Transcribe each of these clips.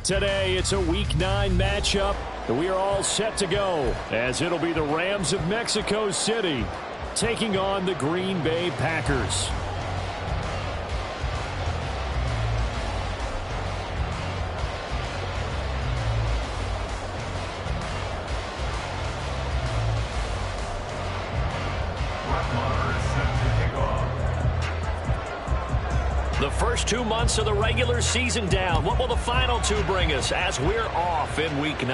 Today, it's a Week 9 matchup. We are all set to go, as it'll be the Rams of Mexico City taking on the Green Bay Packers. The first 2 months of the regular season down. What will the final 2 bring us as we're off in Week 9?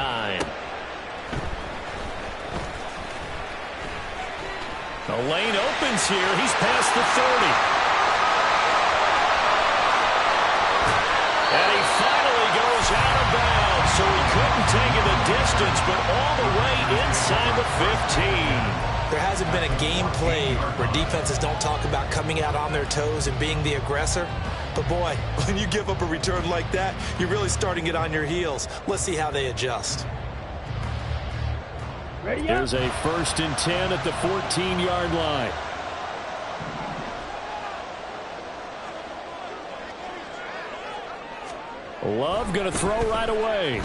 The lane opens here. He's past the 30. And he finally goes out of bounds, so he couldn't take it the distance, but all the way inside the 15. There hasn't been a game played where defenses don't talk about coming out on their toes and being the aggressor. But, boy, when you give up a return like that, you're really starting it on your heels. Let's see how they adjust. There's a 1st and 10 at the 14-yard line. Love going to throw right away.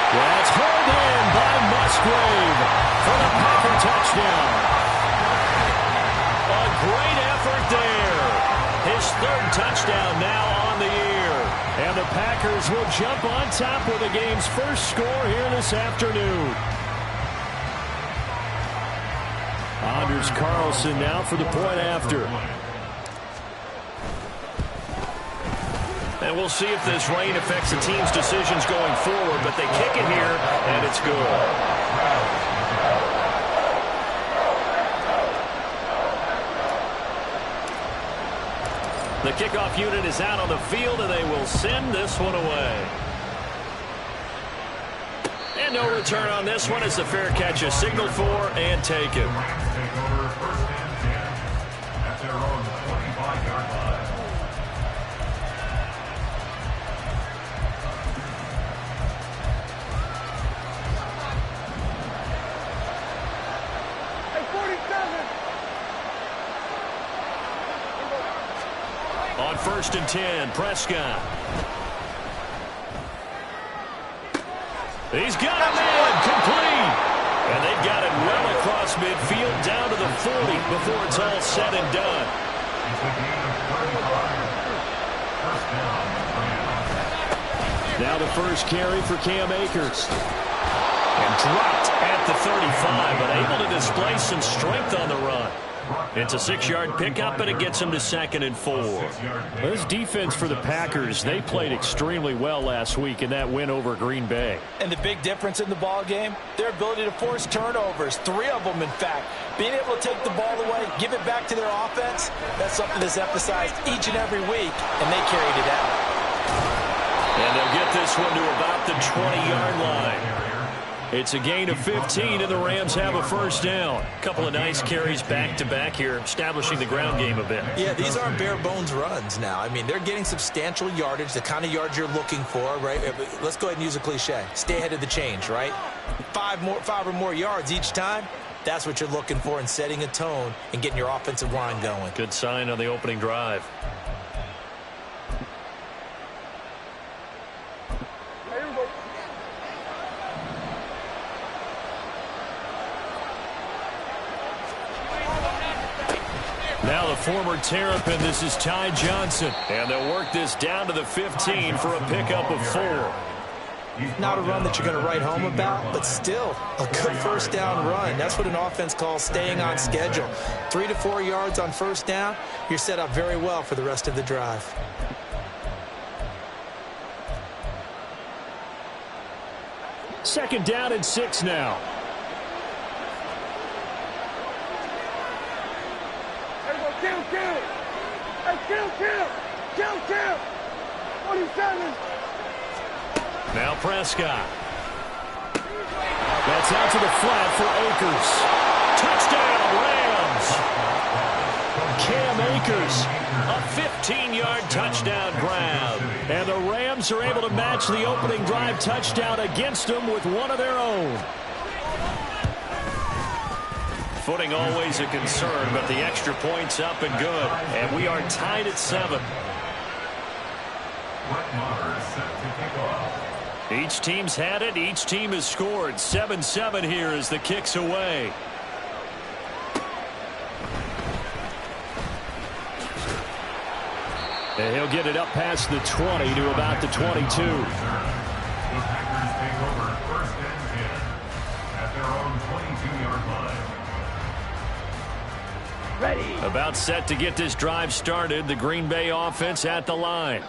That's hauled in by Musgrave for the Packer touchdown. A great effort there. His 3rd touchdown now on the year. And the Packers will jump on top with the game's first score here this afternoon. Anders Carlson now for the point after. And we'll see if this rain affects the team's decisions going forward, but they kick it here, and it's good. The kickoff unit is out on the field, and they will send this one away. And no return on this one as the fair catch is signaled for and taken. On 1st and 10, Prescott. He's got a man complete. And they've got it well across midfield down to the 40 before it's all said and done. Now the first carry for Cam Akers. And dropped at the 35, but able to display some strength on the run. It's a 6-yard pickup, and it gets him to 2nd and 4. This defense for the Packers, they played extremely well last week in that win over Green Bay. And the big difference in the ball game, their ability to force turnovers, 3 of them, in fact. Being able to take the ball away, give it back to their offense, that's something that's emphasized each and every week, and they carried it out. And they'll get this one to about the 20-yard line. It's a gain of 15, and the Rams have a 1st down. A couple of nice carries back-to-back here, establishing the ground game a bit. Yeah, these aren't bare-bones runs now. I mean, they're getting substantial yardage, the kind of yards you're looking for, right? Let's go ahead and use a cliche. Stay ahead of the change, right? 5 or more yards each time, that's what you're looking for in setting a tone and getting your offensive line going. Good sign on the opening drive. Now the former Terrapin, this is Ty Johnson. And they'll work this down to the 15 for a pickup of 4. Not a run that you're going to write home about, but still a good 1st down run. That's what an offense calls staying on schedule. 3 to 4 yards on 1st down, you're set up very well for the rest of the drive. Second down and 6 now. Kill. 47. Now Prescott. That's out to the flat for Akers. Touchdown, Rams. Cam Akers, a 15-yard touchdown grab. And the Rams are able to match the opening drive touchdown against them with one of their own. Footing always a concern, but the extra point's up and good. And we are tied at 7. Each team's had it. Each team has scored. 7-7 here as the kick's away. And he'll get it up past the 20 to about the 22. The Packers take over 1st and 10 at their own 22-yard line. Ready. About set to get this drive started. The Green Bay offense at the line.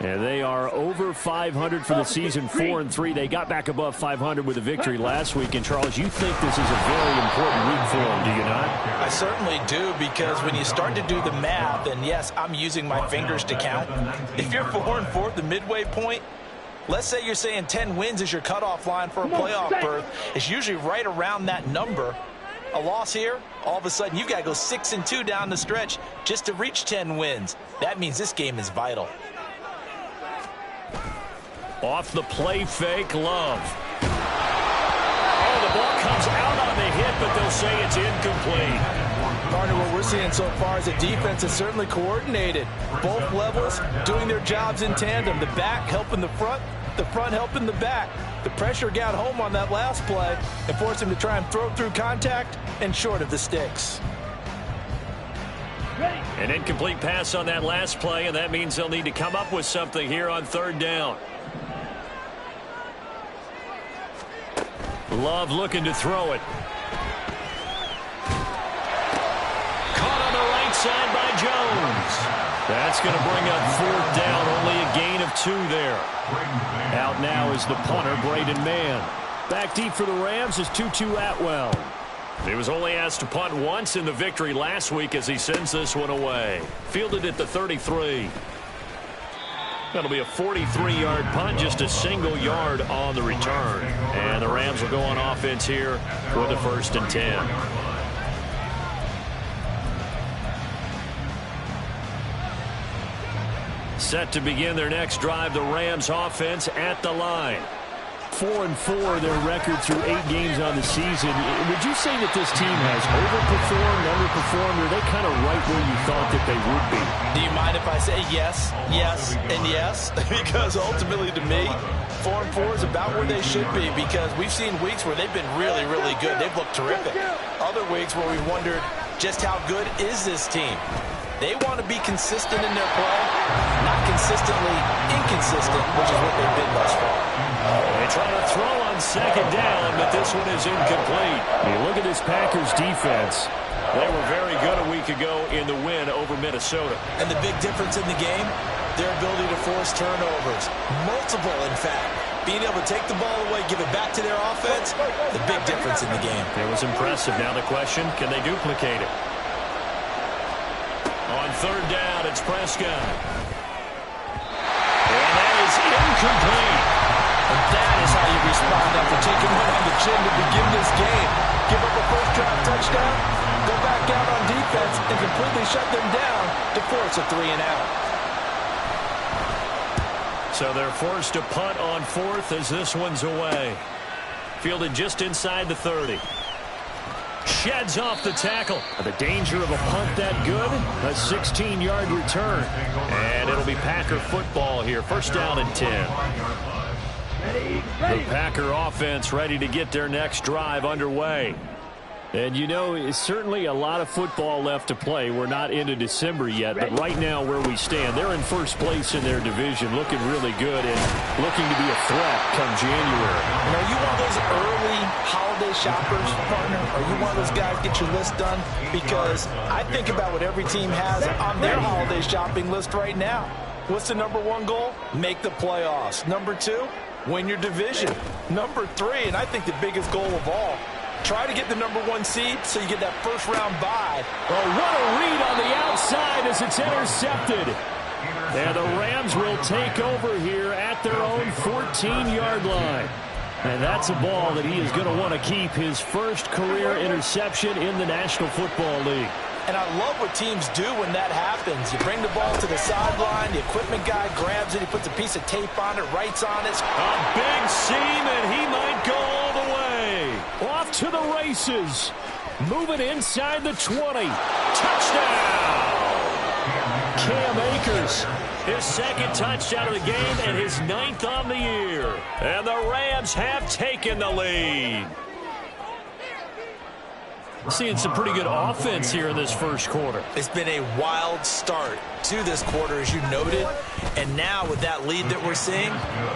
And they are over 500 for the season, 4-3. They got back above 500 with a victory last week. And, Charles, you think this is a very important week for them, do you not? I certainly do, because when you start to do the math, and, yes, I'm using my fingers to count. If you're 4-4 at the midway point, let's say you're saying 10 wins is your cutoff line for a playoff berth. It's usually right around that number. A loss here, all of a sudden you've got to go 6-2 down the stretch just to reach 10 wins. That means this game is vital. Off the play fake, Love. Oh, the ball comes out on the hit, but they'll say it's incomplete. Partner, what we're seeing so far is the defense is certainly coordinated. Both levels doing their jobs in tandem. The back helping the front helping the back. The pressure got home on that last play and forced him to try and throw through contact and short of the sticks. An incomplete pass on that last play, and that means they'll need to come up with something here on 3rd down. Love looking to throw it. Caught on the right side by Jones. That's going to bring up 4th down. Only a gain of 2 there. Out now is the punter, Braden Mann. Back deep for the Rams is Tutu Atwell. He was only asked to punt once in the victory last week as he sends this one away. Fielded at the 33. That'll be a 43-yard punt, just a single yard on the return. And the Rams will go on offense here for the 1st and 10. Set to begin their next drive, the Rams offense at the line. 4-4, their record through 8 games on the season. Would you say that this team has overperformed, underperformed, or are they kind of right where you thought that they would be? Do you mind if I say yes, yes, and yes? Because ultimately to me, 4-4 is about where they should be, because we've seen weeks where they've been really, really good. They've looked terrific. Other weeks where we've wondered just how good is this team. They want to be consistent in their play, not consistently inconsistent, which is what they've been thus far. They try to throw on 2nd down, but this one is incomplete. You look at this Packers defense. They were very good a week ago in the win over Minnesota. And the big difference in the game, their ability to force turnovers. Multiple, in fact. Being able to take the ball away, give it back to their offense, the big difference in the game. It was impressive. Now the question, can they duplicate it? On 3rd down, it's Prescott. And that is incomplete. And that is how you respond after taking one on the chin to begin this game. Give up a first-drive touchdown, go back out on defense, and completely shut them down to force a 3-and-out. So they're forced to punt on 4th as this one's away. Fielded just inside the 30. Sheds off the tackle. The danger of a punt that good? A 16-yard return. And it'll be Packer football here. 1st down and 10. The Packer offense ready to get their next drive underway. And, you know, it's certainly a lot of football left to play. We're not into December yet, but right now where we stand, they're in 1st place in their division, looking really good and looking to be a threat come January. And are you one of those early holiday shoppers, partner? Are you one of those guys get your list done? Because I think about what every team has on their holiday shopping list right now. What's the #1 goal? Make the playoffs. #2, win your division. #3, and I think the biggest goal of all, try to get the #1 seed so you get that 1st-round bye. Oh, what a read on the outside as it's intercepted. And the Rams will take over here at their own 14-yard line. And that's a ball that he is going to want to keep, his 1st career interception in the National Football League. And I love what teams do when that happens. You bring the ball to the sideline, the equipment guy grabs it, he puts a piece of tape on it, writes on it. A big seam, and he might go all the way. Off to the races. Moving inside the 20. Touchdown! Cam Akers. His second touchdown of the game and his 9th on the year. And the Rams have taken the lead. Seeing some pretty good offense here in this first quarter. It's been a wild start to this quarter, as you noted. And now with that lead that we're seeing,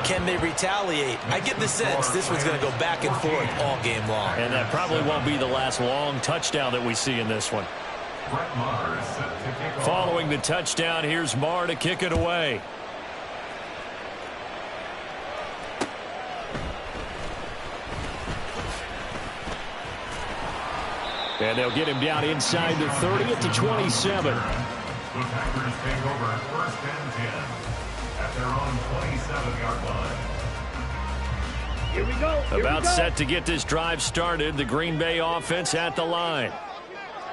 can they retaliate? I get the sense this one's going to go back and forth all game long. And that probably won't be the last long touchdown that we see in this one. Following the touchdown, here's Marr to kick it away. And they'll get him down inside the 30 at the 27. The Packers take over 1st and 10 at their own 27-yard line. Here we go. About set to get this drive started. The Green Bay offense at the line.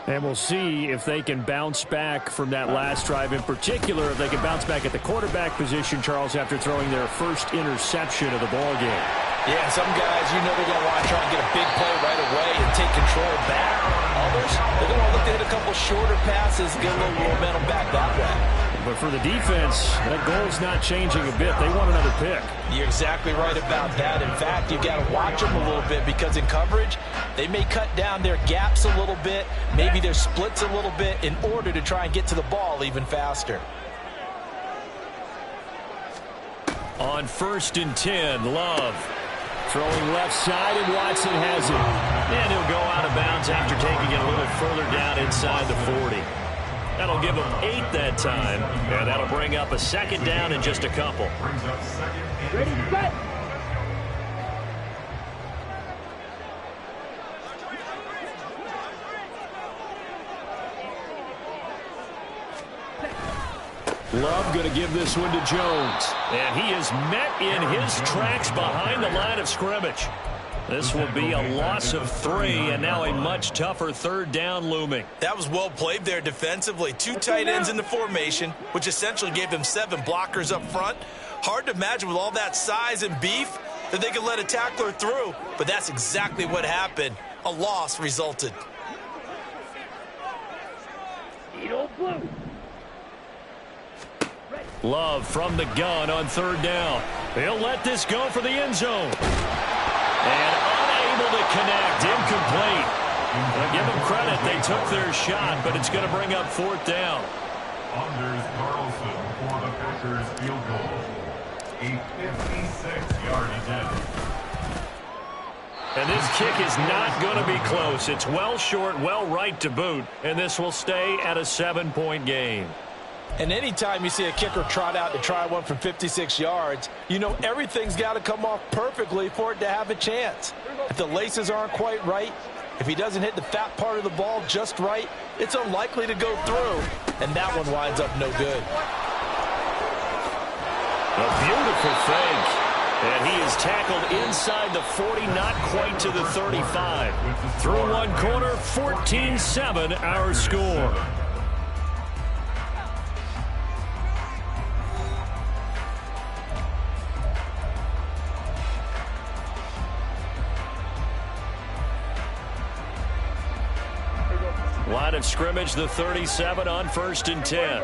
And we'll see if they can bounce back from that last drive. In particular, if they can bounce back at the quarterback position, Charles, after throwing their first interception of the ballgame. Yeah, some guys, you know they're going to want to try and get a big play right away and take control back. Others, they're going to look to hit a couple shorter passes, get a little momentum back that way. But for the defense, that goal's not changing a bit. They want another pick. You're exactly right about that. In fact, you've got to watch them a little bit because in coverage, they may cut down their gaps a little bit, maybe their splits a little bit in order to try and get to the ball even faster. On 1st and 10, Love. Throwing left side, and Watson has it. And he'll go out of bounds after taking it a little further down inside the 40. That'll give him 8 that time, and that'll bring up a 2nd down in just a couple. Brings up 2nd and 2. Ready, set. Love going to give this one to Jones. And he is met in his tracks behind the line of scrimmage. This will be a loss of 3, and now a much tougher 3rd down looming. That was well played there defensively. 2 tight ends in the formation, which essentially gave them 7 blockers up front. Hard to imagine with all that size and beef that they could let a tackler through, but that's exactly what happened. A loss resulted. Blue. Love from the gun on 3rd down. He'll let this go for the end zone. And unable to connect, incomplete. I'll give them credit, they took their shot, but it's going to bring up 4th down. Anders Carlson for the Packers field goal. A 56-yard attempt. And this kick is not going to be close. It's well short, well right to boot, and this will stay at a 7-point game. And anytime you see a kicker trot out to try one from 56 yards, you know everything's got to come off perfectly for it to have a chance. If the laces aren't quite right, if he doesn't hit the fat part of the ball just right, it's unlikely to go through, and that one winds up no good. A beautiful fake. And he is tackled inside the 40, not quite to the 35. Through one quarter, 14-7 our score. Line of scrimmage, the 37 on 1st and 10.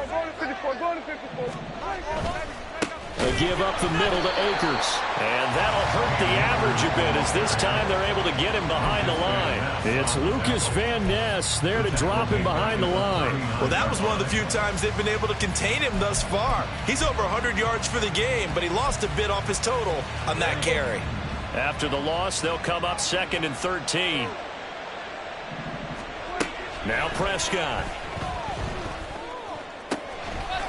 They give up the middle to Akers. And that'll hurt the average a bit as this time they're able to get him behind the line. It's Lucas Van Ness there to drop him behind the line. Well, that was one of the few times they've been able to contain him thus far. He's over 100 yards for the game, but he lost a bit off his total on that carry. After the loss, they'll come up 2nd and 13. Now Prescott.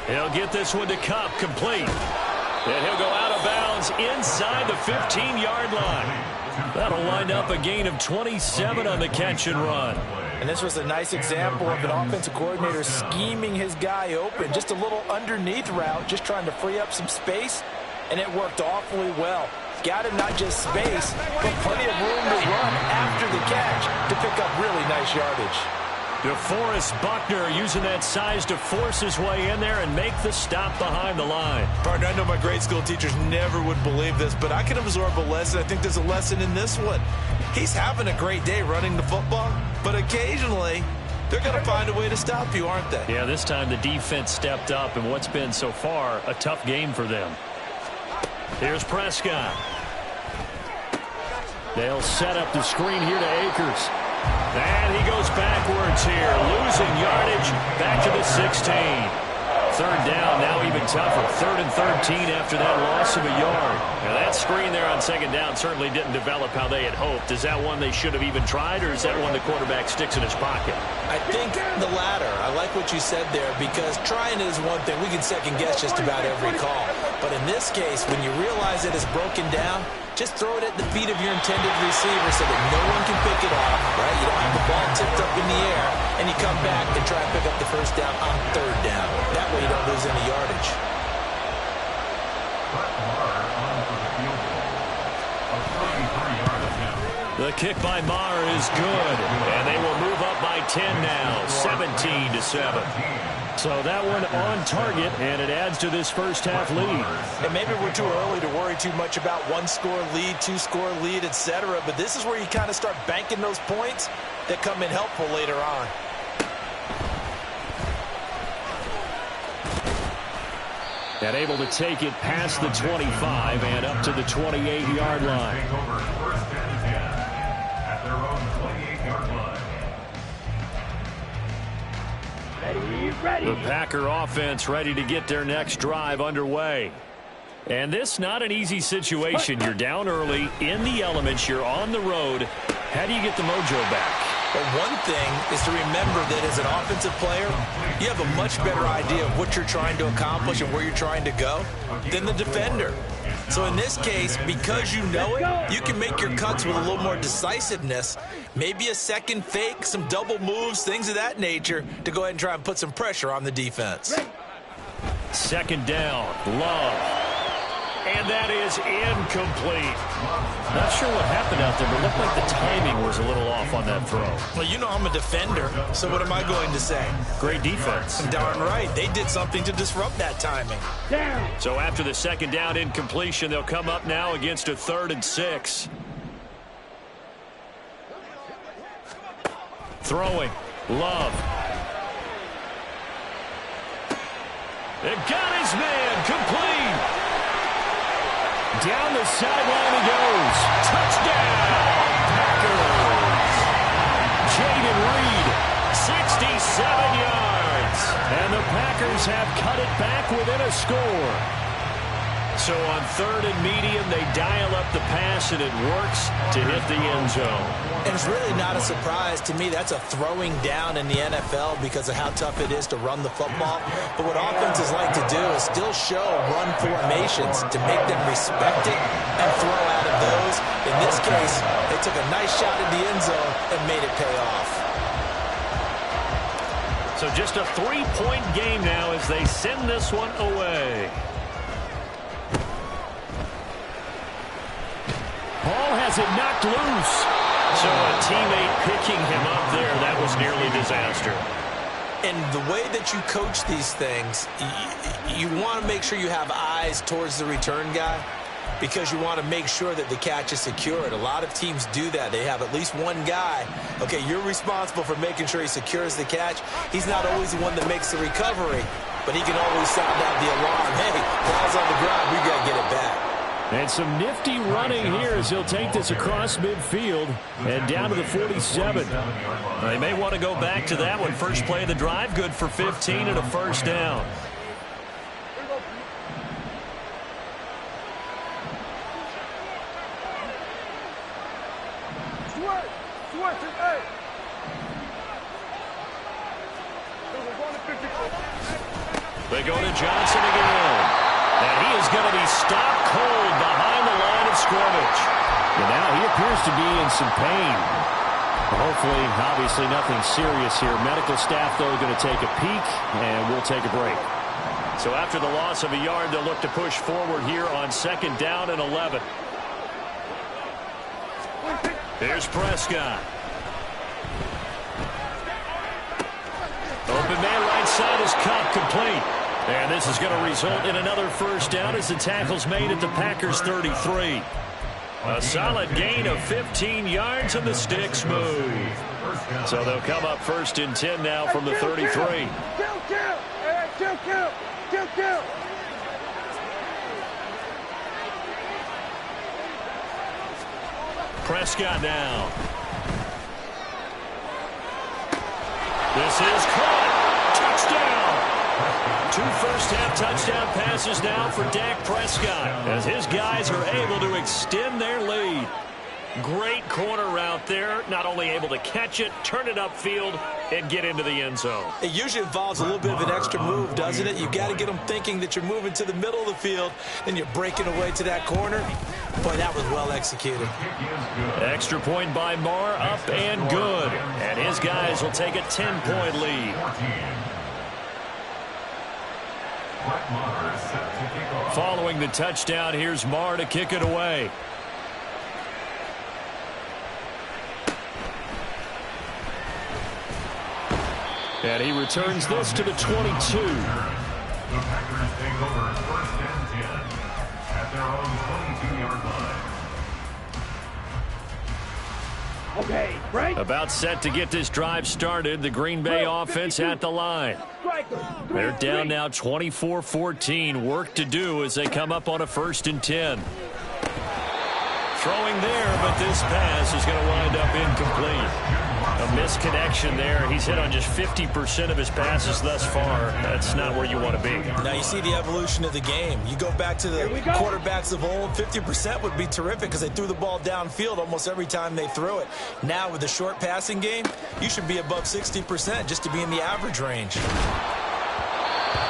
He'll get this one to Cup, complete. And he'll go out of bounds inside the 15-yard line. That'll wind up a gain of 27 on the catch and run. And this was a nice example of an offensive coordinator scheming his guy open. Just a little underneath route, just trying to free up some space, and it worked awfully well. Got him not just space, but plenty of room to run after the catch to pick up really nice yardage. DeForest Buckner using that size to force his way in there and make the stop behind the line. Partner, I know my grade school teachers never would believe this, but I can absorb a lesson. I think there's a lesson in this one. He's having a great day running the football, but occasionally They're going to find a way to stop you, aren't they? Yeah, this time the defense stepped up in what's been so far a tough game for them. Here's Prescott. They'll set up the screen here to Akers. And he goes backwards here, losing yardage back to the 16. Third down, now even tougher. 3rd and 13 after that loss of a yard. Now that screen there on second down certainly didn't develop how they had hoped. Is that one they should have even tried, or is that one the quarterback sticks in his pocket? I think the latter. I like what you said there, because trying is one thing. We can second guess just about every call. But in this case, when you realize it is broken down, just throw it at the feet of your intended receiver so that no one can pick it off, right? You don't have the ball tipped up in the air, and you come back and try and pick up the first down on 3rd down. That way you don't lose any yardage. The kick by Maher is good, and they will move up by 10 now, 17-7. So that one on target, and it adds to this first half lead. And maybe we're too early to worry too much about 1-score lead, 2-score lead, etc. But this is where you kind of start banking those points that come in helpful later on. And able to take it past the 25 and up to the 28-yard line. At their own 28-yard line. Ready. The Packer offense ready to get their next drive underway. And this not an easy situation. You're down early, in the elements, you're on the road. How do you get the mojo back? But one thing is to remember that as an offensive player, you have a much better idea of what you're trying to accomplish and where you're trying to go than the defender. So in this case, because you know it, you can make your cuts with a little more decisiveness, maybe a second fake, some double moves, things of that nature, to go ahead and try and put some pressure on the defense. Second down, Love. And that is incomplete. Not sure what happened out there, but it looked like the timing was a little off on that throw. Well, you know I'm a defender, so what am I going to say? Great defense. Darn right. They did something to disrupt that timing. Down. So after the second down incompletion, they'll come up now against a 3rd and 6. Throwing. Love. It got his man. Complete. Down the sideline he goes. Touchdown, Packers. Jaden Reed, 67 yards. And the Packers have cut it back within a score. So on 3rd and medium, they dial up the pass, and it works to hit the end zone. And it's really not a surprise to me. That's a throwing down in the NFL because of how tough it is to run the football. But what offenses like to do is still show run formations to make them respect it and throw out of those. In this case, they took a nice shot at the end zone and made it pay off. So just a 3-point game now as they send this one away. Paul has it knocked loose. So a teammate picking him up there, that was nearly disaster. And the way that you coach these things, you want to make sure you have eyes towards the return guy because you want to make sure that the catch is secured. A lot of teams do that. They have at least one guy. Okay, you're responsible for making sure he secures the catch. He's not always the one that makes the recovery, but he can always sound out the alarm. Hey, ball's on the ground. We got to get it back. And some nifty running here as he'll take this across midfield and down to the 47. They may want to go back to that one. First play of the drive, good for 15 and a first down. They go to Johnson again. And he is going to be stopped cold behind the line of scrimmage. And now he appears to be in some pain. Hopefully, obviously nothing serious here. Medical staff, though, going to take a peek, and we'll take a break. So after the loss of a yard, they'll look to push forward here on 2nd down and 11. Here's Prescott. Open man right side is caught, complete. And this is going to result in another first down as the tackle's made at the Packers 33. A solid gain of 15 yards and the sticks move. So they'll come up 1st and 10 now from the 33. Prescott now. This is caught. Touchdown. 2 first-half touchdown passes now for Dak Prescott as his guys are able to extend their lead. Great corner route there. Not only able to catch it, turn it upfield, and get into the end zone. It usually involves a little bit of an extra move, doesn't it? You've got to get them thinking that you're moving to the middle of the field, and you're breaking away to that corner. Boy, that was well executed. Extra point by Marr, up and good. And his guys will take a 10-point lead. Following the touchdown, here's Marr to kick it away. And he returns this to the 22. The Packers take over 1st and 10 at their own 22-yard line. Okay, right. About set to get this drive started. The Green Bay offense at the line. They're down now 24-14. Work to do as they come up on a 1st and 10. Throwing there, but this pass is going to wind up incomplete. A misconnection there. He's hit on just 50% of his passes thus far. That's not where you want to be. Now you see the evolution of the game. You go back to the quarterbacks of old, 50% would be terrific because they threw the ball downfield almost every time they threw it. Now with the short passing game, you should be above 60% just to be in the average range.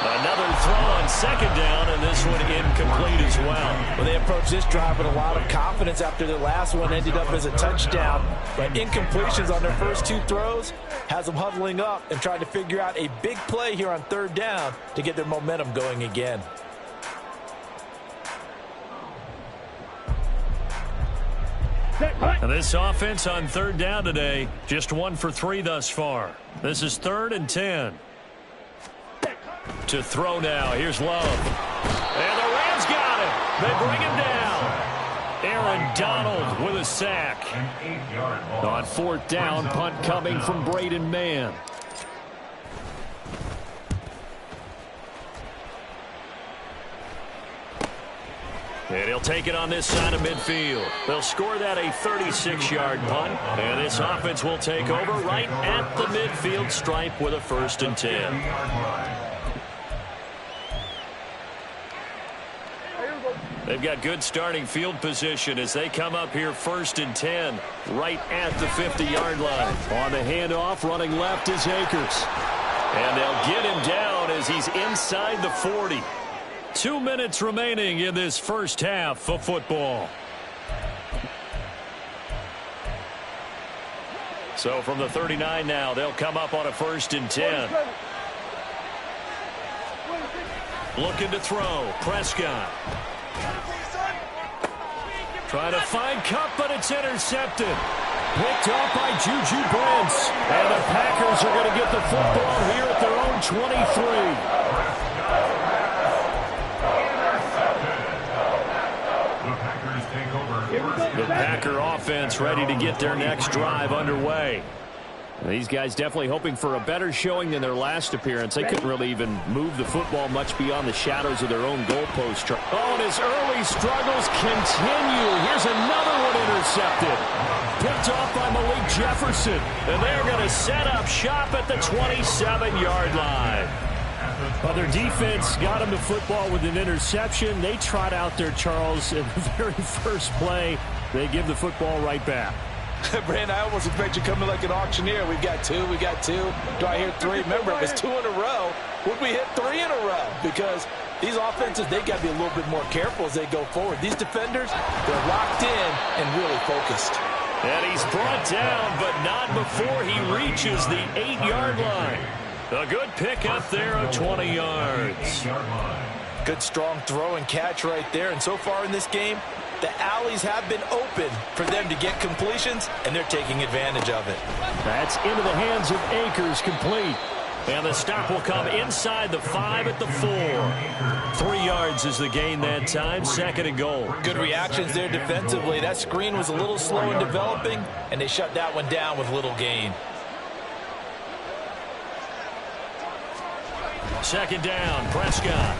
Another throw on 2nd down, and this one incomplete as well. Well, they approached this drive with a lot of confidence after the last one ended up as a touchdown. But incompletions on their first 2 throws has them huddling up and trying to figure out a big play here on 3rd down to get their momentum going again. And this offense on 3rd down today, just 1 for 3 thus far. This is 3rd and 10. To throw now. Here's Love. And the Rams got it. They bring him down. Aaron Donald with a sack. On 4th down, punt coming from Braden Mann. And he'll take it on this side of midfield. They'll score that a 36-yard punt. And this offense will take over right at the midfield stripe with a 1st and 10. They've got good starting field position as they come up here 1st and 10, right at the 50-yard line. On the handoff, running left is Akers. And they'll get him down as he's inside the 40. 2 minutes remaining in this first half of football. So from the 39 now, they'll come up on a 1st and 10. Looking to throw, Prescott. Trying to find Cup, but it's intercepted. Picked off by Juju Brents. And the Packers are going to get the football here at their own 23. The Packer offense ready to get their next drive underway. These guys definitely hoping for a better showing than their last appearance. They couldn't really even move the football much beyond the shadows of their own goalpost. Oh, and his early struggles continue. Here's another one intercepted. Picked off by Malik Jefferson. And they're going to set up shop at the 27-yard line. Well, their defense got them the football with an interception. They trot out there, Charles, in the very first play. They give the football right back. Brand, I almost expect you coming like an auctioneer. We've got 2, we got 2. Do I hear 3? Remember, it was 2 in a row. Would we hit 3 in a row? Because these offenses, they got to be a little bit more careful as they go forward. These defenders, they're locked in and really focused. And he's brought down, but not before he reaches the 8-yard line. A good pick up there of 20 yards. Good strong throw and catch right there. And so far in this game, the alleys have been open for them to get completions, and they're taking advantage of it. That's into the hands of Akers, complete. And the stop will come inside the 5 at the 4. 3 yards is the gain that time, 2nd and goal. Good reactions there defensively. That screen was a little slow in developing, and they shut that one down with little gain. 2nd down, Prescott.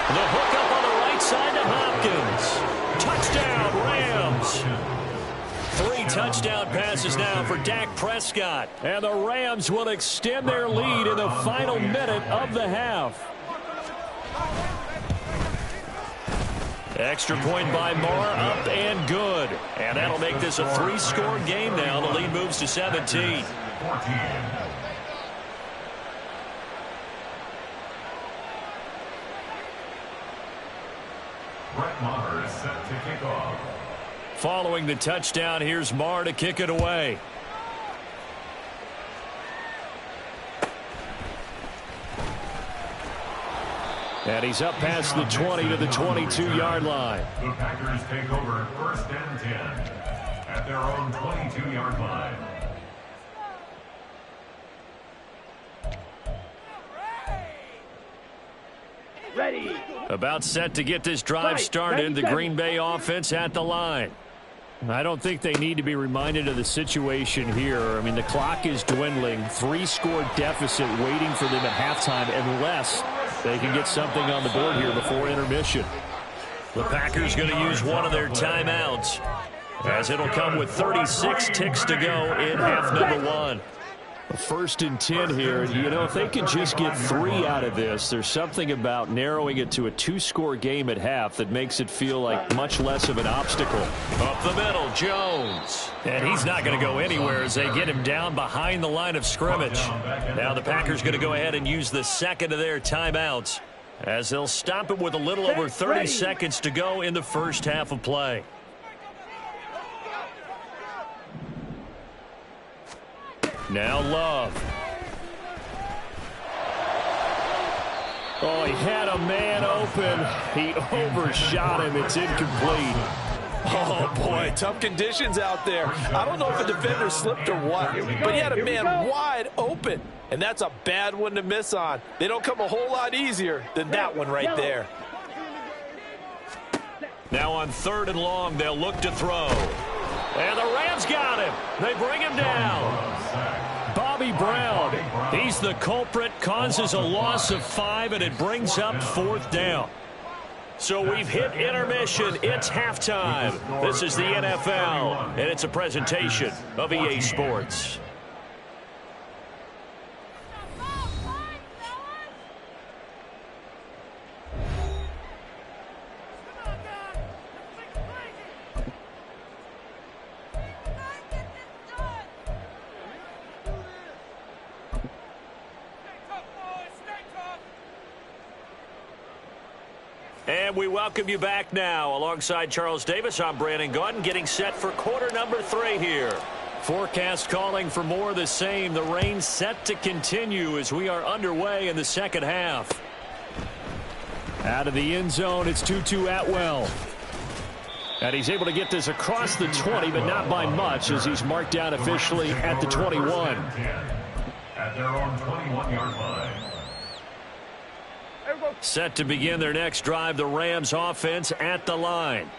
The hook up on the right side to Hopkins. Touchdown, Rams. 3 touchdown passes now for Dak Prescott. And the Rams will extend their lead in the final minute of the half. Extra point by Marr, up and good. And that'll make this a 3-score game now. The lead moves to 17. Brett Maher is set to kick off. Following the touchdown, here's Marr to kick it away. And he's up past the 20 to the 22-yard line. The Packers take over 1st and 10 at their own 22-yard line. Ready. About set to get this drive started. The Green Bay offense at the line. I don't think they need to be reminded of the situation here. I mean, the clock is dwindling. 3-score deficit waiting for them at halftime unless they can get something on the board here before intermission. The Packers going to use one of their timeouts, as it'll come with 36 ticks to go in half number 1. 1st and 10 here. You know, if they could just get 3 out of this, there's something about narrowing it to a 2-score game at half that makes it feel like much less of an obstacle. Up the middle, Jones. And he's not going to go anywhere as they get him down behind the line of scrimmage. Now the Packers going to go ahead and use the 2nd of their timeouts, as they'll stop it with a little over 30 seconds to go in the first half of play. Now Love. Oh, he had a man open. He overshot him. It's incomplete. Oh, boy, tough conditions out there. I don't know if the defender slipped or what, but he had a man wide open, and that's a bad one to miss on. They don't come a whole lot easier than that one right there. Now on 3rd and long, they'll look to throw. And the Rams got him. They bring him down. Bobby Brown, he's the culprit, causes a loss of 5, and it brings up 4th down. So we've hit intermission. It's halftime. This is the NFL, and it's a presentation of EA Sports. And we welcome you back now. Alongside Charles Davis, I'm Brandon Gaudin, getting set for quarter number 3 here. Forecast calling for more of the same. The rain set to continue as we are underway in the second half. Out of the end zone, it's Tutu Atwell. And he's able to get this across the 20, but not by much, as he's marked down officially at the 21. At their own 21-yard line. Set to begin their next drive, the Rams offense at the line.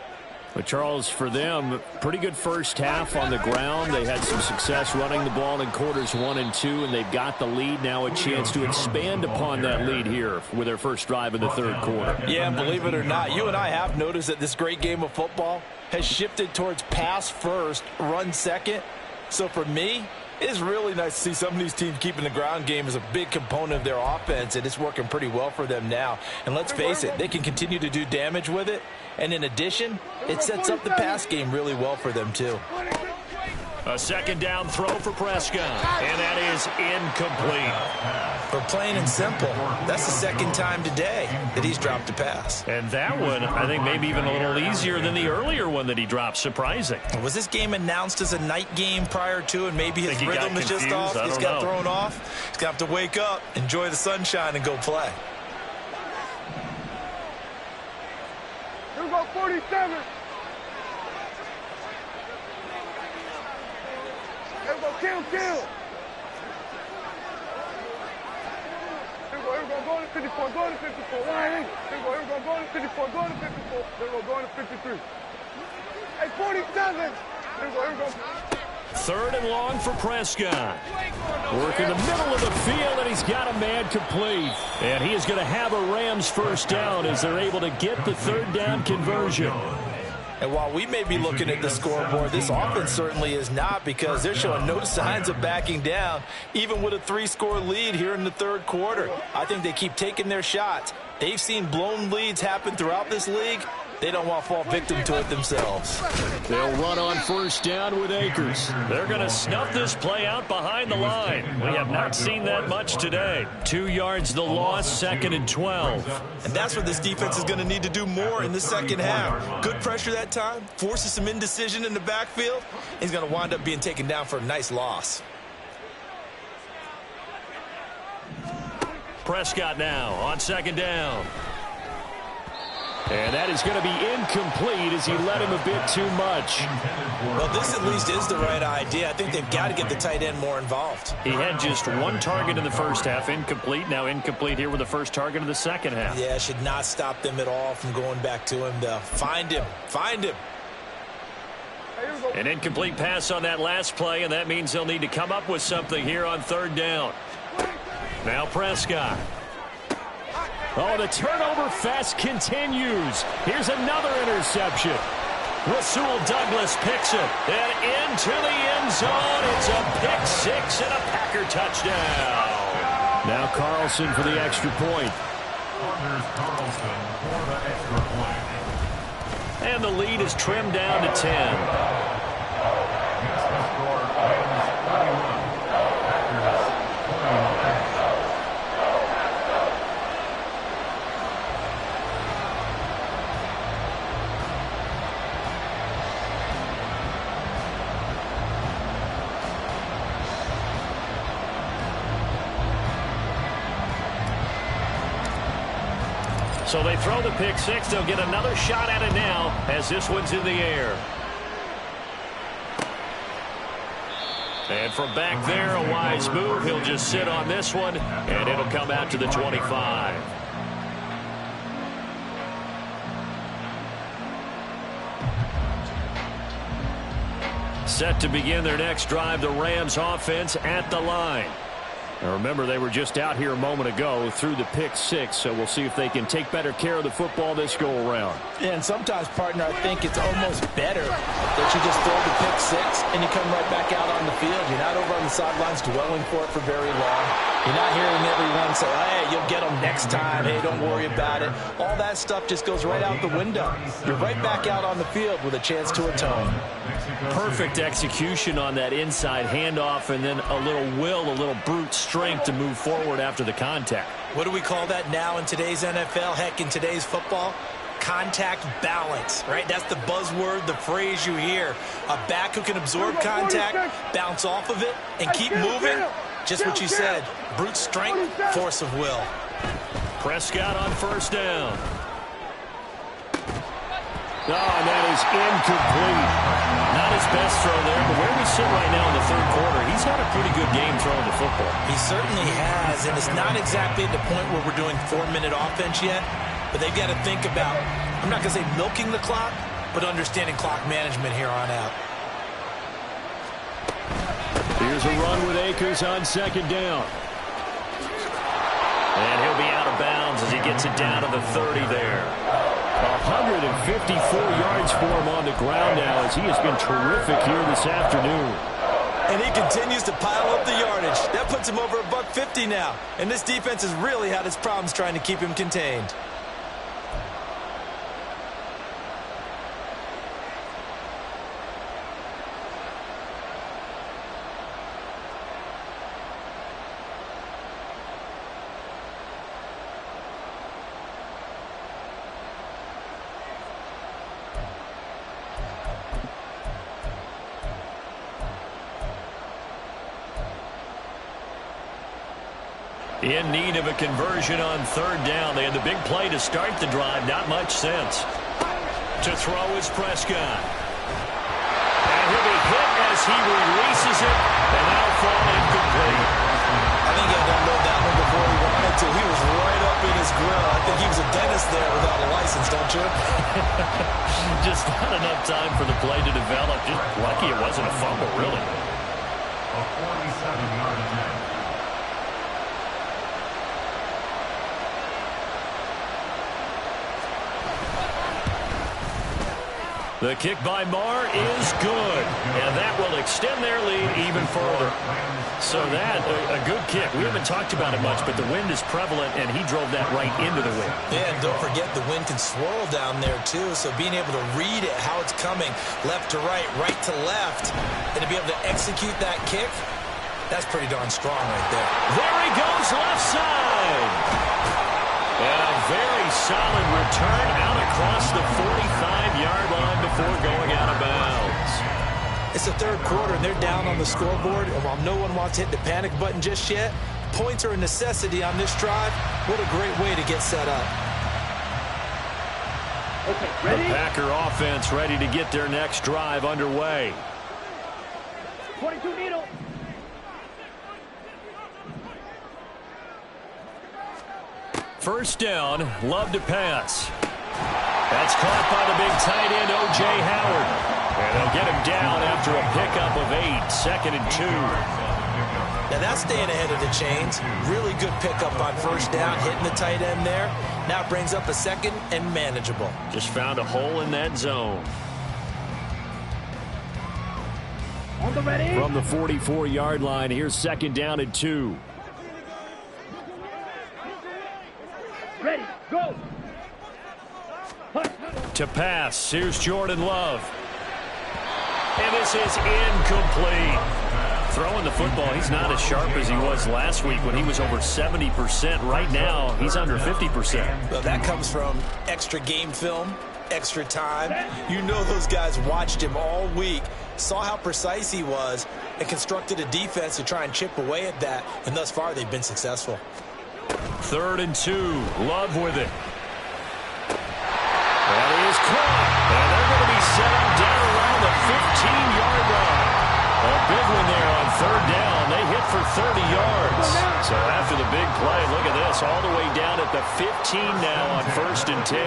But Charles, for them, pretty good first half on the ground. They had some success running the ball in quarters 1 and 2, and they've got the lead. Now a chance to expand upon that lead here with their first drive in the 3rd quarter. Yeah, and believe it or not, you and I have noticed that this great game of football has shifted towards pass first, run second. So for me, it's really nice to see some of these teams keeping the ground game as a big component of their offense, and it's working pretty well for them now. And let's face it, they can continue to do damage with it. And in addition, it sets up the pass game really well for them, too. A 2nd down throw for Prescott, and that is incomplete. For plain and simple, that's the 2nd time today that he's dropped a pass. And that one, I think, maybe even a little easier than the earlier one that he dropped. Surprising. Was this game announced as a night game prior to, and maybe his rhythm is just off? He's got thrown off. He's going to have to wake up, enjoy the sunshine, and go play. Here we go, 47. Here we go, kill. Go to 54. Go to 54. Here we go. Go to 54. Go to 54. There we go. Go to 53. Hey, 47. Here we go. Third and long for Prescott. Work in the middle of the field, and he's got a man complete. And he is going to have a Rams first down as they're able to get the third down conversion. And while we may be looking at the scoreboard, this offense certainly is not, because they're showing no signs of backing down, even with a 3-score lead here in the third quarter. I think they keep taking their shots. They've seen blown leads happen throughout this league. They don't want to fall victim to it themselves. They'll run on first down with Akers. They're going to snuff this play out behind the line. We have not seen that much today. 2 yards the loss, 2nd and 12. And that's what this defense is going to need to do more in the second half. Good pressure that time, forces some indecision in the backfield. He's going to wind up being taken down for a nice loss. Prescott now on 2nd down. And that is going to be incomplete as he led him a bit too much. Well, this at least is the right idea. I think they've got to get the tight end more involved. He had just 1 target in the first half, incomplete. Now incomplete here with the first target of the second half. Yeah, should not stop them at all from going back to him to find him. Find him. An incomplete pass on that last play, and that means they'll need to come up with something here on 3rd down. Now Prescott. Oh, the turnover fest continues. Here's another interception. Rasul Douglas picks it. And into the end zone. It's a pick 6 and a Packer touchdown. Now Carlson for the extra point. There's Carlson for the extra point. And the lead is trimmed down to 10. Yes, the score is 21. Packers 21. So they throw the pick 6. They'll get another shot at it now as this one's in the air. And from back there, a wise move. He'll just sit on this one, and it'll come out to the 25. Set to begin their next drive, the Rams offense at the line. Now remember, they were just out here a moment ago through the pick 6, so we'll see if they can take better care of the football this go-around. Yeah, and sometimes, partner, I think it's almost better that you just throw the pick 6 and you come right back out on the field. You're not over on the sidelines dwelling for it for very long. You're not hearing everyone say, hey, you'll get them next time. Hey, don't worry about it. All that stuff just goes right out the window. You're right back out on the field with a chance to atone. Perfect execution on that inside handoff, and then a little will, a little brute strength to move forward after the contact. What do we call that now in today's NFL? Heck, in today's football? Contact balance, right? That's the buzzword, the phrase you hear. A back who can absorb contact, bounce off of it, and keep moving. Just what you said. Brute strength, force of will. Prescott on first down. Oh, and that is incomplete. Not his best throw there, but where we sit right now in the third quarter, he's had a pretty good game throwing the football. He certainly has, and it's not exactly at the point where we're doing 4-minute offense yet, but they've got to think about, I'm not going to say milking the clock, but understanding clock management here on out. Here's a run with Akers on second down. And he'll be out of bounds as he gets it down to the 30 there. 154 yards for him on the ground now as he has been terrific here this afternoon. And he continues to pile up the yardage. That puts him over $150 now. And this defense has really had its problems trying to keep him contained. In need of a conversion on third down. They had the big play to start the drive. Not much sense. To throw is Prescott. And he'll be hit as he releases it. And that'll fall incomplete. I think he had to unload that one before he wanted to. He was his grill. I think he was a dentist there without a license, don't you? Just not enough time for the play to develop. Just lucky it wasn't a fumble, really. A 47-yard attempt. The kick by Marr is good, and that will extend their lead even further. So that, a good kick. We haven't talked about it much, but the wind is prevalent, and he drove that right into the wind. Yeah, and don't forget the wind can swirl down there, too, so being able to read it, how it's coming, left to right to left, and to be able to execute that kick, that's pretty darn strong right there. There he goes, left side. And a very solid return out across the 45-yard line before going out of bounds. It's the third quarter, and they're down on the scoreboard. And while no one wants to hit the panic button just yet, points are a necessity on this drive. What a great way to get set up. Okay, ready? The Packer offense ready to get their next drive underway. 22 needle. First down, Love to pass. That's caught by the big tight end, O.J. Howard. And they'll get him down after a pickup of 8, 2nd and 2. Now that's staying ahead of the chains. Really good pickup on first down, hitting the tight end there. Now it brings up a 2nd and manageable. Just found a hole in that zone. On the ready. From the 44-yard line, here's 2nd down and 2. Ready, go. To pass, here's Jordan Love. And this is incomplete. Throwing the football, he's not as sharp as he was last week when he was over 70%. Right now, he's under 50%. Well, that comes from extra game film, extra time. You know those guys watched him all week, saw how precise he was, and constructed a defense to try and chip away at that. And thus far, they've been successful. 3rd and 2. Love with it. That is caught. And they're going to be set up down around the 15-yard line. A big one there on 3rd down. They hit for 30 yards. So after the big play, look at this. All the way down at the 15 now on 1st and 10.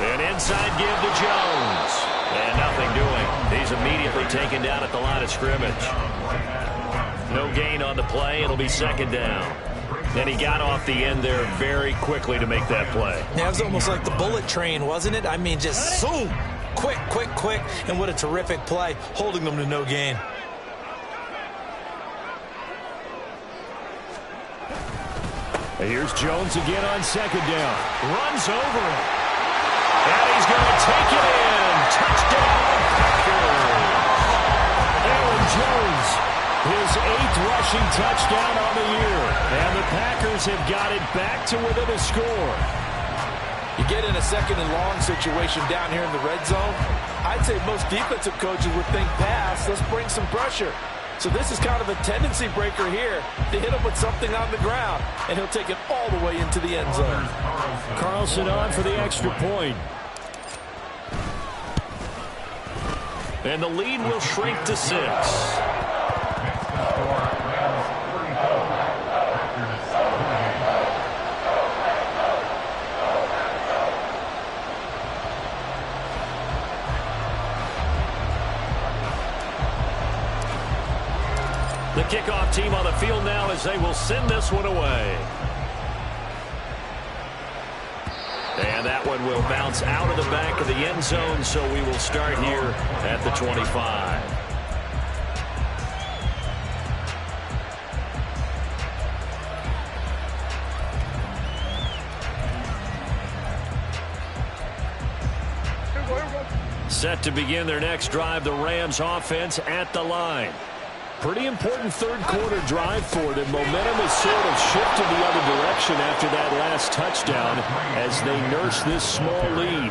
An inside give to Jones. And nothing doing. He's immediately taken down at the line of scrimmage. No gain on the play. It'll be 2nd down. And he got off the end there very quickly to make that play. Now, it was almost like the bullet train, wasn't it? I mean, just zoom. Quick, quick, quick. And what a terrific play, holding them to no gain. And here's Jones again on 2nd down. Runs over him. And he's going to take it in. Touchdown, Packers. Aaron Jones, his 8th rushing touchdown on the year. And the Packers have got it back to within a score. You get in a 2nd and long situation down here in the red zone, I'd say most defensive coaches would think pass, let's bring some pressure. So this is kind of a tendency breaker here to hit him with something on the ground, and he'll take it all the way into the end zone. Carlson on for the extra point. And the lead will shrink to 6. The kickoff team on the field now as they will send this one away. And that one will bounce out of the back of the end zone, so we will start here at the 25. Set to begin their next drive, the Rams offense at the line. Pretty important third quarter drive for them. Momentum has sort of shifted the other direction after that last touchdown as they nurse this small lead.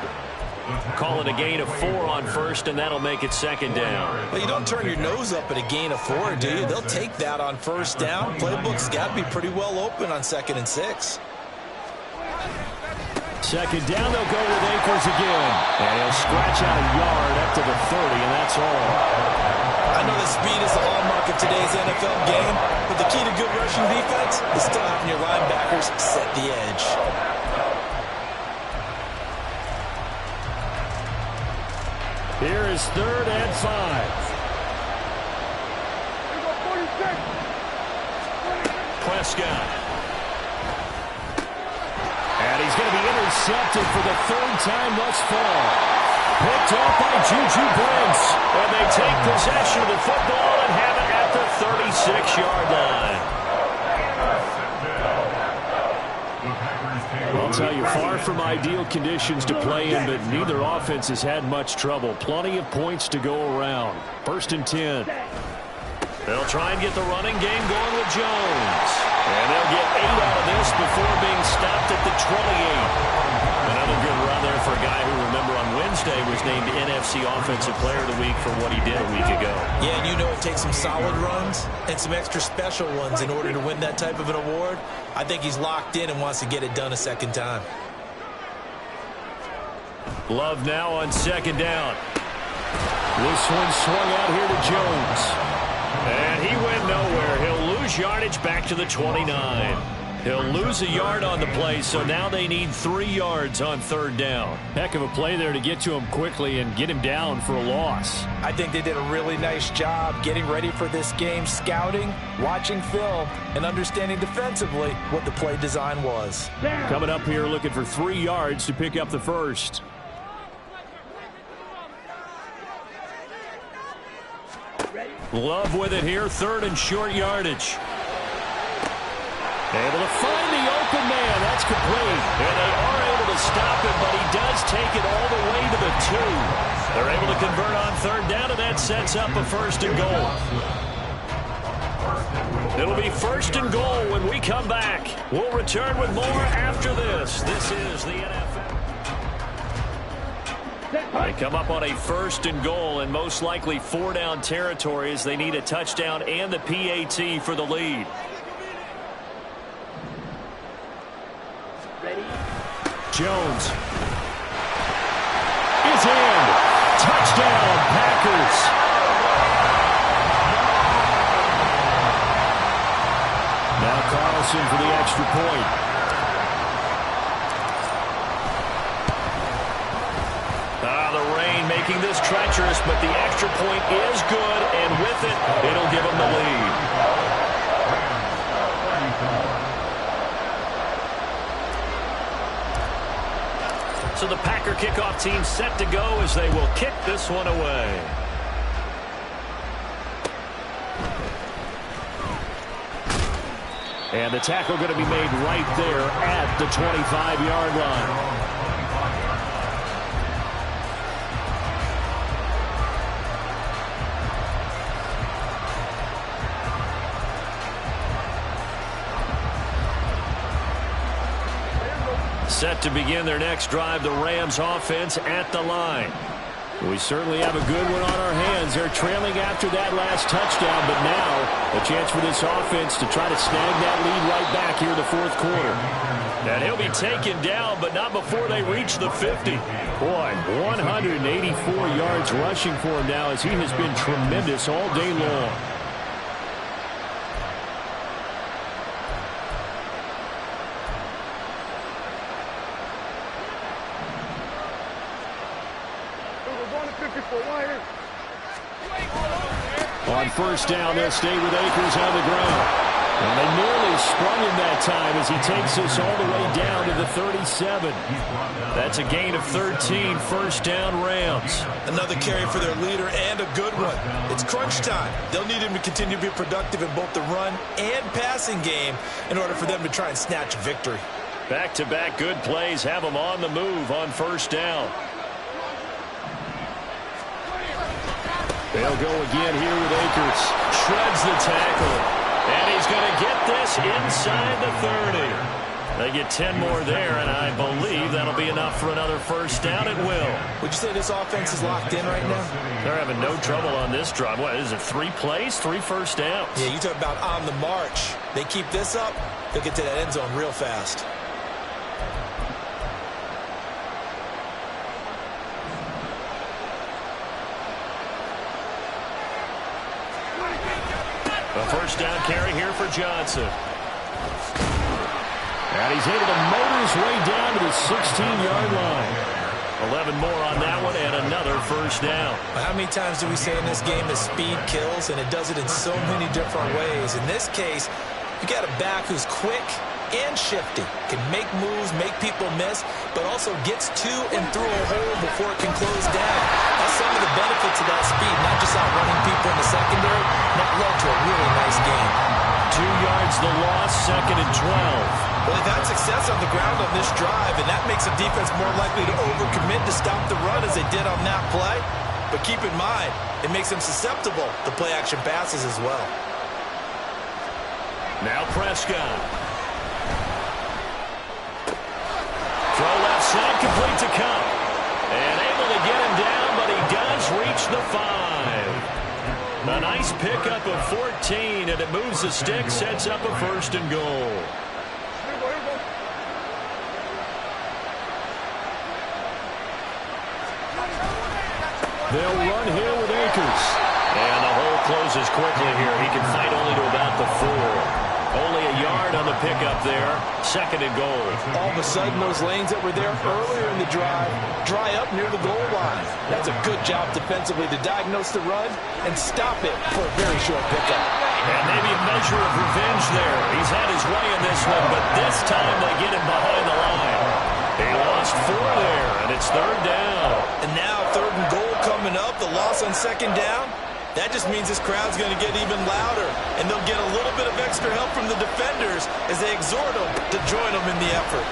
Call it a gain of 4 on first, and that'll make it 2nd down. Well, you don't turn your nose up at a gain of 4, do you? They'll take that on first down. Playbook's got to be pretty well open on 2nd and 6. 2nd down, they'll go with Akers again. And he'll scratch out a yard up to the 30, and that's all. I know that speed is the hallmark of today's NFL game, but the key to good rushing defense is still having your linebackers set the edge. Here is 3rd and 5. Prescott. And he's going to be intercepted for the 3rd time thus far. Picked off by Juju Brents. And they take possession of the football and have it at the 36-yard line. I'll tell you, far from ideal conditions to play in, but neither offense has had much trouble. Plenty of points to go around. 1st and 10. They'll try and get the running game going with Jones. And they'll get 8 out of this before being stopped at the 28. Another good run there for a guy who, remember, on Wednesday was named NFC Offensive Player of the Week for what he did a week ago. Yeah, and you know it takes some solid runs and some extra special ones in order to win that type of an award. I think he's locked in and wants to get it done a second time. Love now on 2nd down. This one swung out here to Jones. And he went nowhere. He'll lose yardage back to the 29. He'll lose a yard on the play, so now they need 3 yards on 3rd down. Heck of a play there to get to him quickly and get him down for a loss. I think they did a really nice job getting ready for this game, scouting, watching film, and understanding defensively what the play design was. Coming up here looking for 3 yards to pick up the 1st. Love with it here, 3rd and short yardage. Able to find the open man. That's complete. And they are able to stop it, but he does take it all the way to the 2. They're able to convert on 3rd down, and that sets up a 1st and goal. It'll be 1st and goal when we come back. We'll return with more after this. This is the NFL. They come up on a 1st and goal, and most likely 4-down territory as they need a touchdown and the PAT for the lead. Jones is in. Touchdown, Packers. Now Carlson for the extra point. The rain making this treacherous, but the extra point is good, and with it, it'll give them the lead. So the Packer kickoff team set to go as they will kick this one away. And the tackle going to be made right there at the 25-yard line. Set to begin their next drive, the Rams offense at the line. We certainly have a good one on our hands. They're trailing after that last touchdown, but now a chance for this offense to try to snag that lead right back here in the 4th quarter. And he'll be taken down, but not before they reach the 50. Boy, 184 yards rushing for him now as he has been tremendous all day long. On 1st down, they'll stay with Akers on the ground. And they nearly sprung him that time as he takes us all the way down to the 37. That's a gain of 13, 1st down Rams. Another carry for their leader and a good one. It's crunch time. They'll need him to continue to be productive in both the run and passing game in order for them to try and snatch victory. Back-to-back good plays have them on the move on 1st down. They'll go again here with Akers. Shreds the tackle. And he's going to get this inside the 30. They get 10 more there, and I believe that'll be enough for another 1st down. It will. Would you say this offense is locked in right now? They're having no trouble on this drive. What is it, 3 plays, 3 1st downs? Yeah, you talk about on the march. They keep this up, they'll get to that end zone real fast. A first down carry here for Johnson. And he's able to motor his way down to the 16-yard line. 11 more on that one and another first down. How many times do we say in this game that speed kills, and it does it in so many different ways? In this case, you got a back who's quick and shifty, can make moves, make people miss, but also gets to and through a hole before it can close down. That's some of the benefits of that speed, not just outrunning people in the secondary. That led to a really nice game. 2 yards the loss, 2nd and 12. Well, they've had success on the ground on this drive, and that makes a defense more likely to overcommit to stop the run as they did on that play. But keep in mind, it makes them susceptible to play-action passes as well. Now Prescott. Throw left side, complete to Cup. And able to get him down, but he does reach the 5. A nice pickup of 14, and it moves the stick, sets up a 1st and goal. They'll run here with Akers. And the hole closes quickly here. He can fight only to about the 4. Only a yard on the pickup there. 2nd and goal. All of a sudden, those lanes that were there earlier in the drive dry up near the goal line. That's a good job defensively to diagnose the run and stop it for a very short pickup. And maybe a measure of revenge there. He's had his way in this one, but this time they get him behind the line. He lost 4 there, and it's 3rd down. And now 3rd and goal coming up, the loss on 2nd down. That just means this crowd's going to get even louder, and they'll get a little bit of extra help from the defenders as they exhort them to join them in the effort.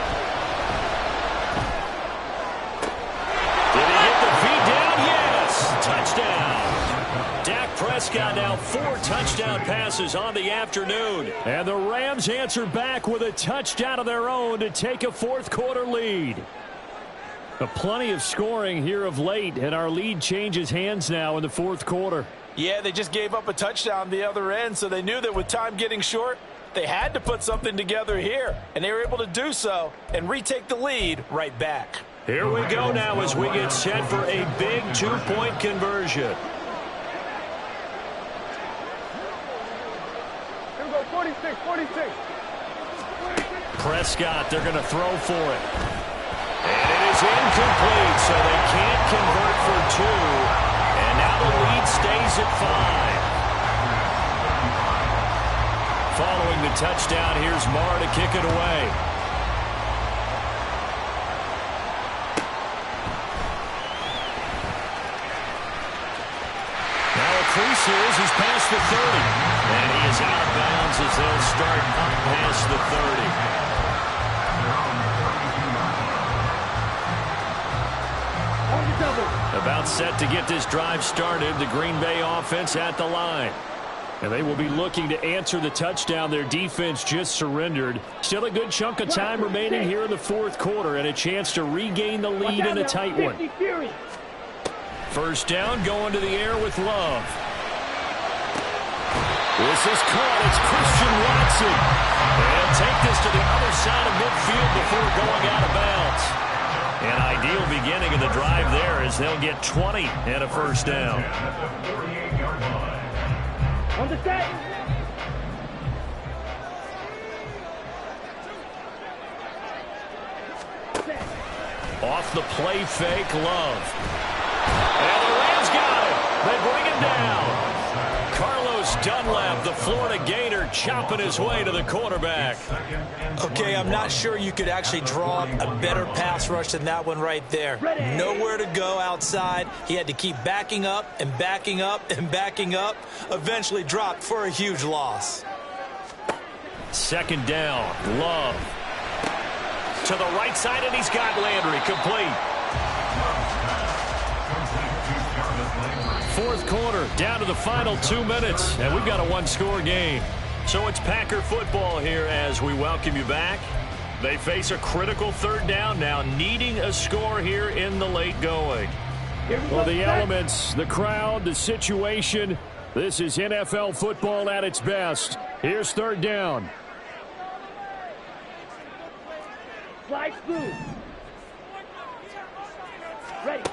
Did he get the feet down? Yes! Touchdown! Dak Prescott now 4 touchdown passes on the afternoon. And the Rams answer back with a touchdown of their own to take a 4th quarter lead. Plenty of scoring here of late, and our lead changes hands now in the 4th quarter. Yeah, they just gave up a touchdown the other end, so they knew that with time getting short, they had to put something together here, and they were able to do so and retake the lead right back. Here we go now as we get set for a big 2-point conversion. Here we go, 46, 46. Prescott, they're going to throw for it. And it is incomplete, so they can't convert for 2. And now the lead stays at 5. Following the touchdown, here's Marr to kick it away. Now a crease he's past the 30. And he is out of bounds as they'll start up past the 30. About set to get this drive started. The Green Bay offense at the line. And they will be looking to answer the touchdown their defense just surrendered. Still a good chunk of time remaining here in the 4th quarter and a chance to regain the lead in a tight one. First down going to the air with Love. This is caught. It's Christian Watson. And take this to the other side of midfield before going out of bounds. An ideal beginning of the drive there as they'll get 20 and a first down. On the set. Off the play fake, Love. And the Rams got it. They bring him down. Carlos Dunlap, the Florida Gator, chopping his way to the quarterback. Okay, I'm not sure you could actually draw a better pass rush than that one right there. Nowhere to go outside. He had to keep backing up and backing up and backing up. Eventually dropped for a huge loss. 2nd down, Love. To the right side, and he's got Landry complete. 4th quarter, down to the final 2 minutes, and we've got a 1-score game. So it's Packer football here as we welcome you back. They face a critical 3rd down now, needing a score here in the late going. Well, the elements, the crowd, the situation, this is NFL football at its best. Here's 3rd down. Slide through. Ready.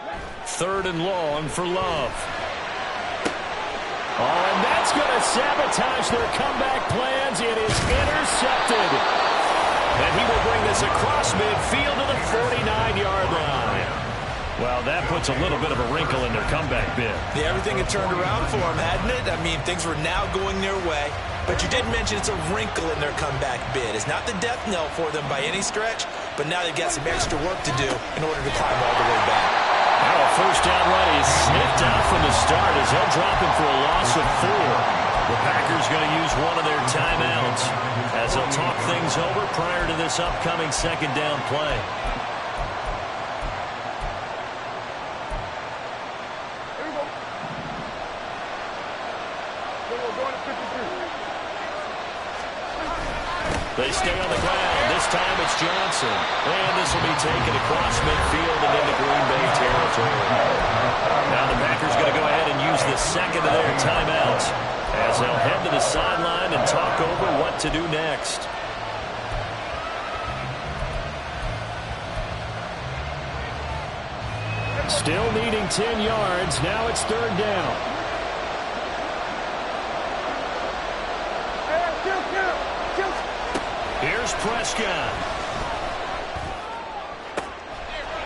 3rd and long for Love. Oh, and that's going to sabotage their comeback plans. It is intercepted. And he will bring this across midfield to the 49-yard line. Well, that puts a little bit of a wrinkle in their comeback bid. Yeah, everything had turned around for them, hadn't it? I mean, things were now going their way. But you did mention it's a wrinkle in their comeback bid. It's not the death knell for them by any stretch, but now they've got some extra work to do in order to climb all the way back. Now a first down run is sniffed out from the start as they'll drop him for a loss of 4. The Packers going to use one of their timeouts as they'll talk things over prior to this upcoming second down play. They stay on the ground. This time it's Johnson. And this will be taken across midfield and into Green Bay territory. Now the Packers going to go ahead and use the second of their timeouts as they'll head to the sideline and talk over what to do next. Still needing 10 yards. Now it's third down. Here's Prescott.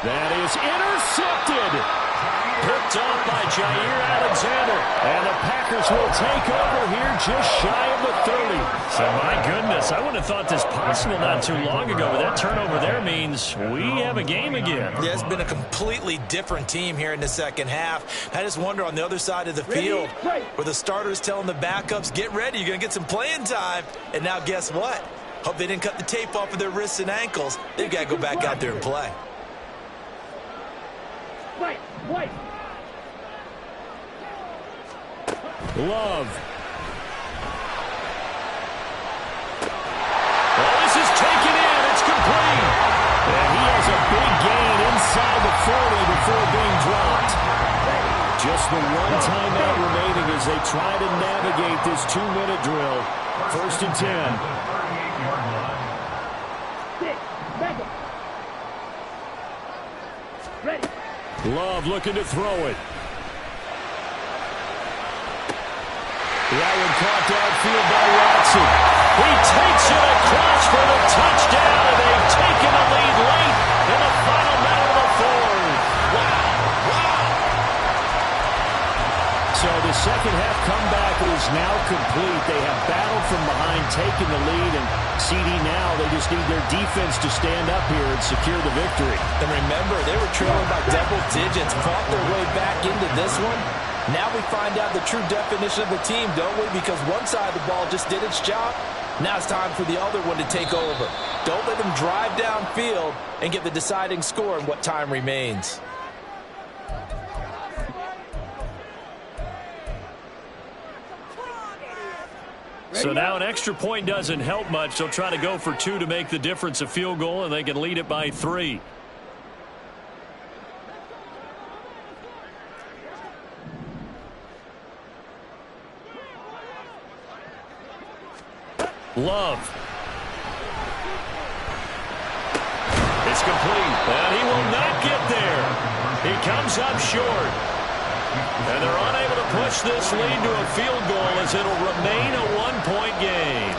That is intercepted. Picked off by Jair Alexander. And the Packers will take over here just shy of the 30. So, my goodness, I wouldn't have thought this possible not too long ago, but that turnover there means we have a game again. Yeah, it's been a completely different team here in the second half. I just wonder on the other side of the field where the starters telling the backups, get ready, you're going to get some playing time. And now guess what? Hope they didn't cut the tape off of their wrists and ankles. They've got to go back out there and play. White. Love. Oh, this is taken in. It's complete. And he has a big gain inside the 40 before being dropped. Just the one timeout remaining as they try to navigate this 2-minute drill. First and 10. Ready. Love looking to throw it. That one caught downfield by Watson. He takes it across for the touchdown, and they've taken the lead late in the final minute of the fourth. Wow. So the second half comeback is now complete. They have battled from behind, taking the lead, and CD now, they just need their defense to stand up here and secure the victory. And remember, they were trailing by double digits, fought their way back into this one. Now we find out the true definition of the team, don't we? Because one side of the ball just did its job. Now it's time for the other one to take over. Don't let them drive downfield and get the deciding score in what time remains. So now an extra point doesn't help much. They'll try to go for 2 to make the difference a field goal, and they can lead it by 3. Love. It's complete, and he will not get there. He comes up short. And they're unable to push this lead to a field goal as it'll remain a 1-point game.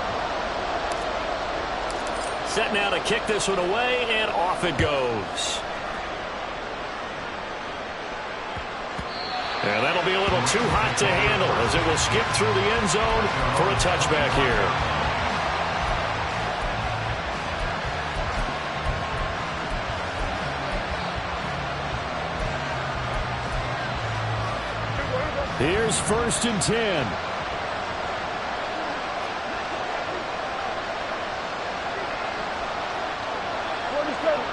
Set now to kick this one away, and off it goes. And that'll be a little too hot to handle as it will skip through the end zone for a touchback here. Here's first and 10. 47.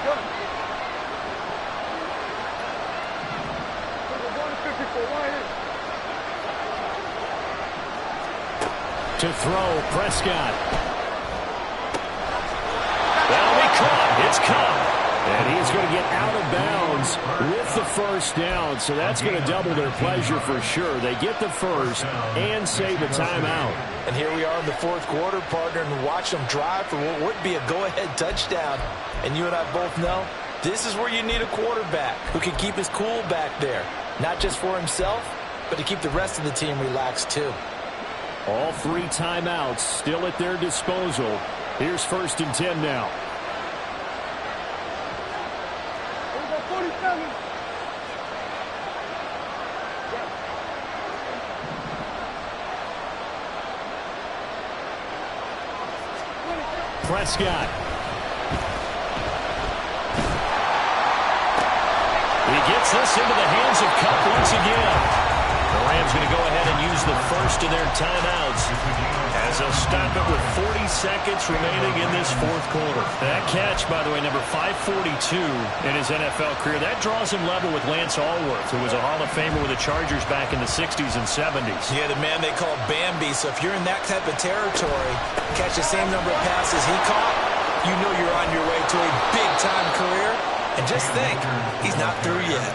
Gun. To throw, Prescott. That'll be caught. It's caught. And he's going to get out of bounds with the first down, so that's going to double their pleasure for sure. They get the first and save a timeout. And here we are in the fourth quarter, partner, and watch them drive for what would be a go-ahead touchdown. And you and I both know this is where you need a quarterback who can keep his cool back there. not just for himself, but to keep the rest of the team relaxed too. All 3 timeouts still at their disposal. Here's 1st and 10 now. Here we go, 47. Prescott. He gets this into the hands of Cup once again. The Rams going to go ahead and use the first of their timeouts as they'll stop it with 40 seconds remaining in this 4th quarter. That catch, by the way, number 542 in his NFL career, that draws him level with Lance Allworth, who was a Hall of Famer with the Chargers back in the 60s and 70s. Yeah, the man they call Bambi. So if you're in that type of territory, catch the same number of passes he caught, you know you're on your way to a big-time career. And just think, he's not through yet.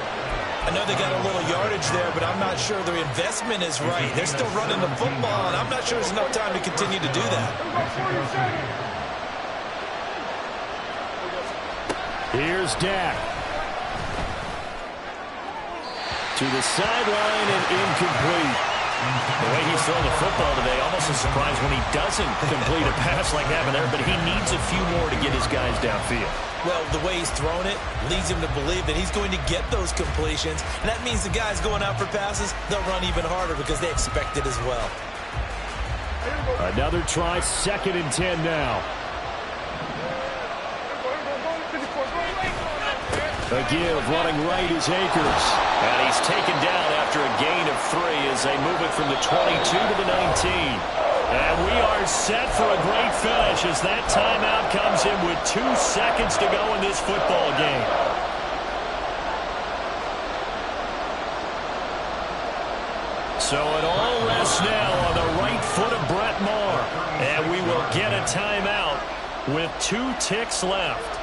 I know they got a little yardage there, but I'm not sure their investment is right. They're still running the football, and I'm not sure there's enough time to continue to do that. Here's Dak. To the sideline and incomplete. The way he's throwing the football today, almost a surprise when he doesn't complete a pass like that there, but he needs a few more to get his guys downfield. Well, the way he's thrown it leads him to believe that he's going to get those completions, and that means the guys going out for passes, they'll run even harder because they expect it as well. Another try, 2nd and 10 now. A give, running right is Akers. And he's taken down after a gain of 3 as they move it from the 22 to the 19. And we are set for a great finish as that timeout comes in with 2 seconds to go in this football game. So it all rests now on the right foot of Brett Maher. And we will get a timeout with 2 ticks left.